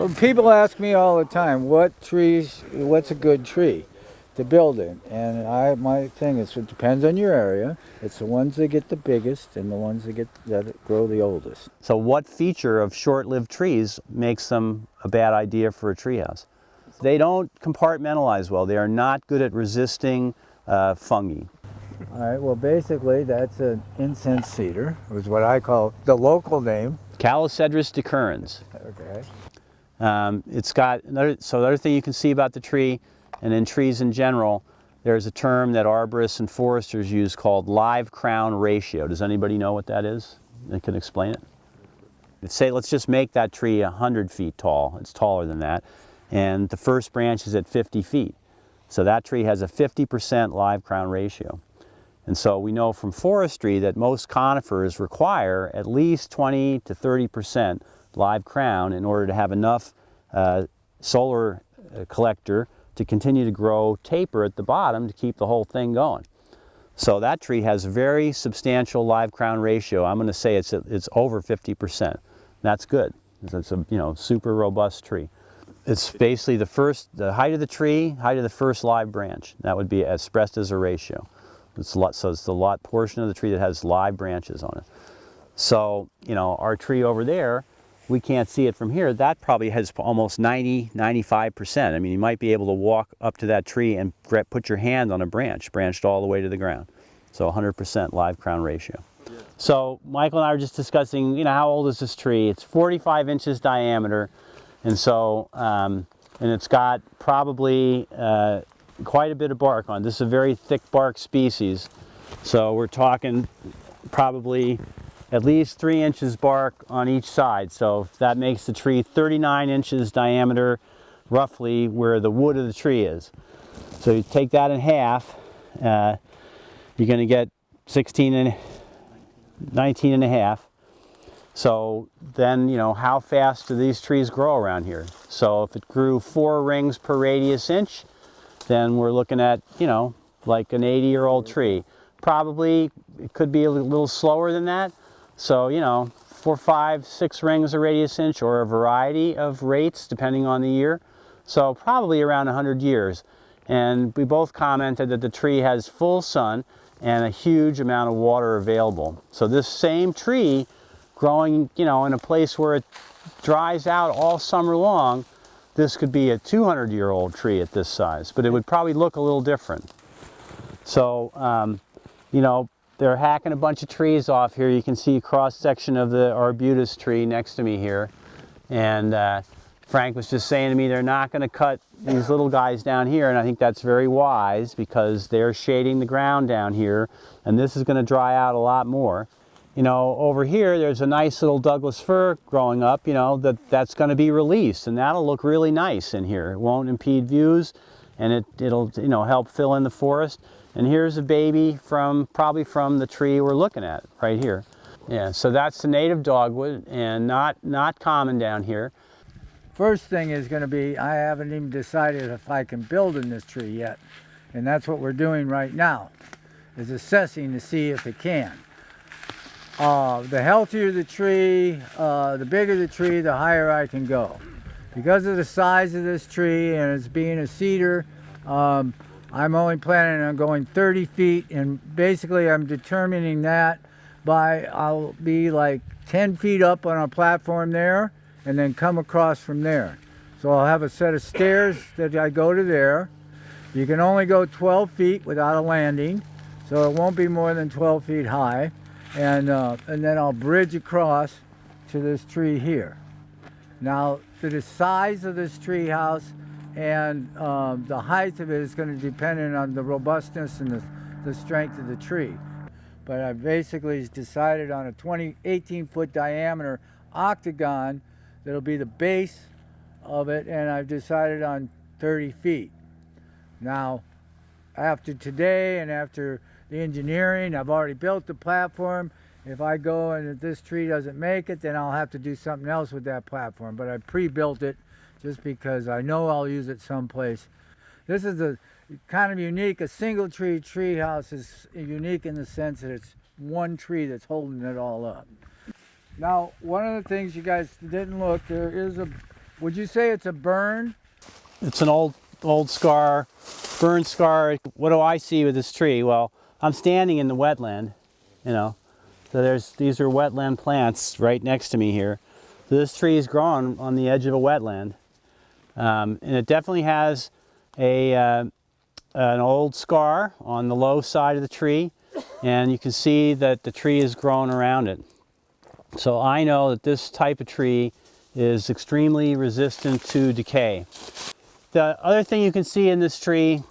Well, people ask me all the time, what's a good tree to build in? And my thing is, it depends on your area. It's the ones that get the biggest and the ones that grow the oldest. So what feature of short-lived trees makes them a bad idea for a treehouse? They don't compartmentalize well. They are not good at resisting fungi. All right, well, basically, that's an incense cedar, is what I call the local name. Calocedrus decurrens. Okay. It's got another, so the other thing you can see about the tree, and in trees in general, there's a term that arborists and foresters use called live crown ratio. Does anybody know what that is? They can explain it. Say, let's just make that tree 100 feet tall. It's taller than that. And the first branch is at 50 feet. So that tree has a 50% live crown ratio. And so we know from forestry that most conifers require at least 20 to 30% live crown in order to have enough solar collector to continue to grow taper at the bottom to keep the whole thing going. So that tree has a very substantial live crown ratio. I'm going to say it's over 50%. That's good. It's a super robust tree. It's basically the height of the tree, height of the first live branch. That would be expressed as a ratio. So it's the lot portion of the tree that has live branches on it. So, our tree over there, we can't see it from here. That probably has almost 95%. I mean, you might be able to walk up to that tree and put your hand on a branch, branched all the way to the ground. So 100% live crown ratio. Yeah. So Michael and I were just discussing, how old is this tree? It's 45 inches diameter. And so, and it's got probably quite a bit of bark on it. This is a very thick bark species. So we're talking probably at least 3 inches bark on each side. So that makes the tree 39 inches diameter, roughly where the wood of the tree is. So you take that in half, you're going to get 19 and a half. So then, how fast do these trees grow around here? So if it grew 4 rings per radius inch, then we're looking at, like an 80-year-old tree. Probably it could be a little slower than that. So, 4, 5, 6 rings a radius inch, or a variety of rates depending on the year. So probably around 100 years. And we both commented that the tree has full sun and a huge amount of water available. So this same tree growing, in a place where it dries out all summer long, this could be a 200-year-old tree at this size, but it would probably look a little different. So, they're hacking a bunch of trees off here. You can see a cross-section of the arbutus tree next to me here. And Frank was just saying to me they're not going to cut these little guys down here, and I think that's very wise because they're shading the ground down here, and this is going to dry out a lot more. Over here there's a nice little Douglas fir growing up, that's going to be released, and that'll look really nice in here. It won't impede views, and it'll help fill in the forest. And here's a baby probably from the tree we're looking at right here. Yeah, so that's the native dogwood, and not common down here. First thing is going to be, I haven't even decided if I can build in this tree yet. And that's what we're doing right now, is assessing to see if it can. The healthier the tree, the bigger the tree, the higher I can go. Because of the size of this tree and it's being a cedar, I'm only planning on going 30 feet, and basically I'm determining that I'll be like 10 feet up on a platform there and then come across from there. So I'll have a set of stairs that I go to there. You can only go 12 feet without a landing, so it won't be more than 12 feet high. And then I'll bridge across to this tree here. Now, the size of this tree house and the height of it is going to depend on the robustness and the strength of the tree. But I basically decided on a 18-foot diameter octagon that'll be the base of it, and I've decided on 30 feet. Now, after today and after the engineering, I've already built the platform. If I go and if this tree doesn't make it, then I'll have to do something else with that platform. But I pre-built it just because I know I'll use it someplace. This is a kind of unique. A single tree house is unique in the sense that it's one tree that's holding it all up. Now, one of the things you guys didn't look, there is a Would you say it's a burn? It's an old scar, burn scar. What do I see with this tree? Well, I'm standing in the wetland, you know. So these are wetland plants right next to me here. So this tree is growing on the edge of a wetland. And it definitely has an old scar on the low side of the tree, and you can see that the tree is growing around it. So I know that this type of tree is extremely resistant to decay. The other thing you can see in this tree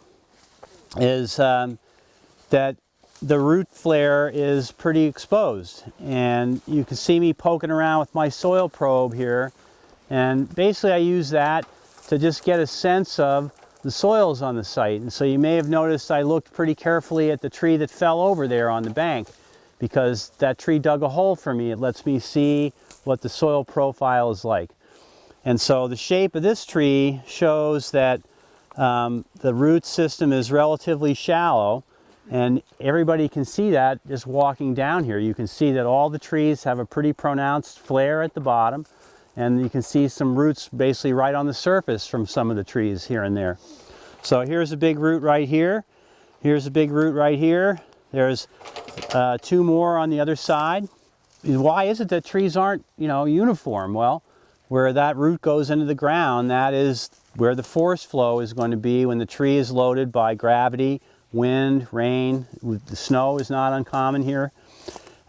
is that the root flare is pretty exposed, and you can see me poking around with my soil probe here, and basically I use that to just get a sense of the soils on the site. And so you may have noticed I looked pretty carefully at the tree that fell over there on the bank, because that tree dug a hole for me. It lets me see what the soil profile is like. And so the shape of this tree shows that the root system is relatively shallow, and everybody can see that just walking down here. You can see that all the trees have a pretty pronounced flare at the bottom, and you can see some roots basically right on the surface from some of the trees here and there. So here's a big root right here. Here's a big root right here. There's two more on the other side. Why is it that trees aren't, uniform? Well, where that root goes into the ground, that is where the force flow is going to be when the tree is loaded by gravity, wind, rain. The snow is not uncommon here.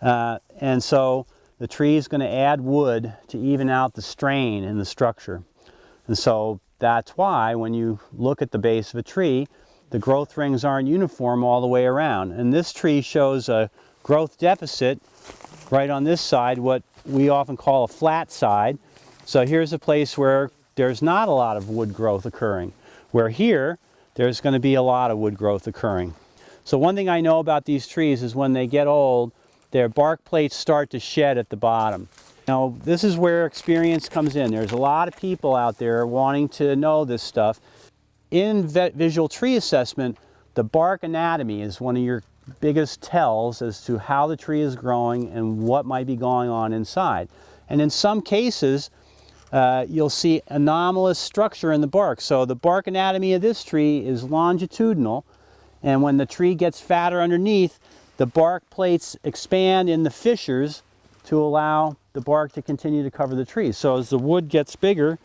And so the tree is going to add wood to even out the strain in the structure. And so that's why when you look at the base of a tree, the growth rings aren't uniform all the way around. And this tree shows a growth deficit right on this side, what we often call a flat side. So here's a place where there's not a lot of wood growth occurring, where here there's going to be a lot of wood growth occurring. So one thing I know about these trees is when they get old, their bark plates start to shed at the bottom. Now, this is where experience comes in. There's a lot of people out there wanting to know this stuff. In visual tree assessment, the bark anatomy is one of your biggest tells as to how the tree is growing and what might be going on inside. And in some cases, you'll see anomalous structure in the bark. So the bark anatomy of this tree is longitudinal, and when the tree gets fatter underneath, the bark plates expand in the fissures to allow the bark to continue to cover the tree. So as the wood gets bigger,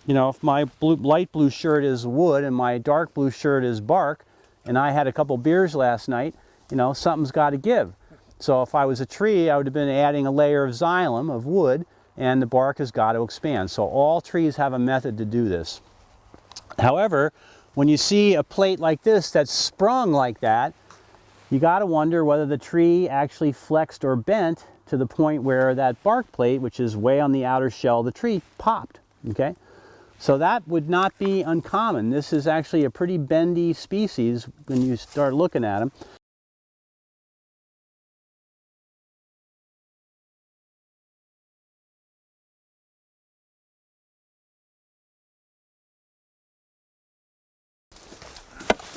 if my light blue shirt is wood and my dark blue shirt is bark, and I had a couple beers last night, something's got to give. So if I was a tree, I would have been adding a layer of xylem, of wood, and the bark has got to expand. So all trees have a method to do this. However, when you see a plate like this that's sprung like that, you got to wonder whether the tree actually flexed or bent to the point where that bark plate, which is way on the outer shell of the tree, popped. Okay? So that would not be uncommon. This is actually a pretty bendy species when you start looking at them.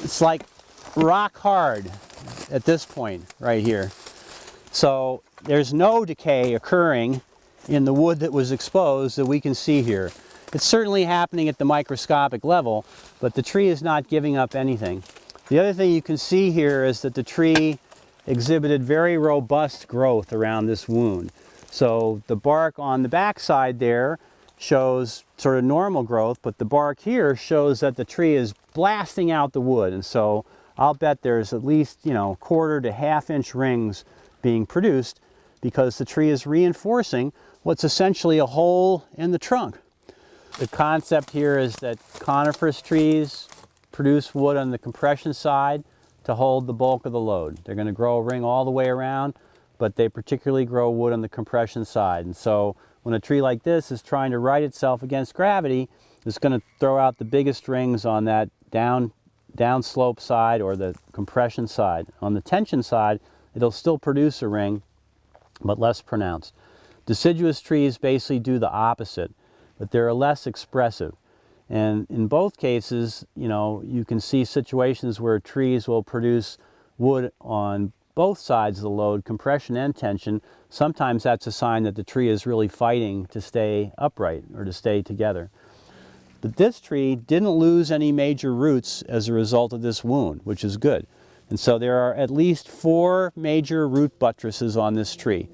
It's like rock hard at this point right here. So there's no decay occurring in the wood that was exposed that we can see here. It's certainly happening at the microscopic level, but the tree is not giving up anything. The other thing you can see here is that the tree exhibited very robust growth around this wound. So the bark on the back side there shows sort of normal growth, but the bark here shows that the tree is blasting out the wood. And so I'll bet there's at least, quarter to half-inch rings being produced because the tree is reinforcing what's essentially a hole in the trunk. The concept here is that coniferous trees produce wood on the compression side to hold the bulk of the load. They're going to grow a ring all the way around, but they particularly grow wood on the compression side. And so when a tree like this is trying to right itself against gravity, it's going to throw out the biggest rings on that downslope side or the compression side. On the tension side, it'll still produce a ring, but less pronounced. Deciduous trees basically do the opposite, but they're less expressive. And in both cases, you can see situations where trees will produce wood on both sides of the load, compression and tension. Sometimes that's a sign that the tree is really fighting to stay upright or to stay together. But this tree didn't lose any major roots as a result of this wound, which is good. And so there are at least 4 major root buttresses on this tree.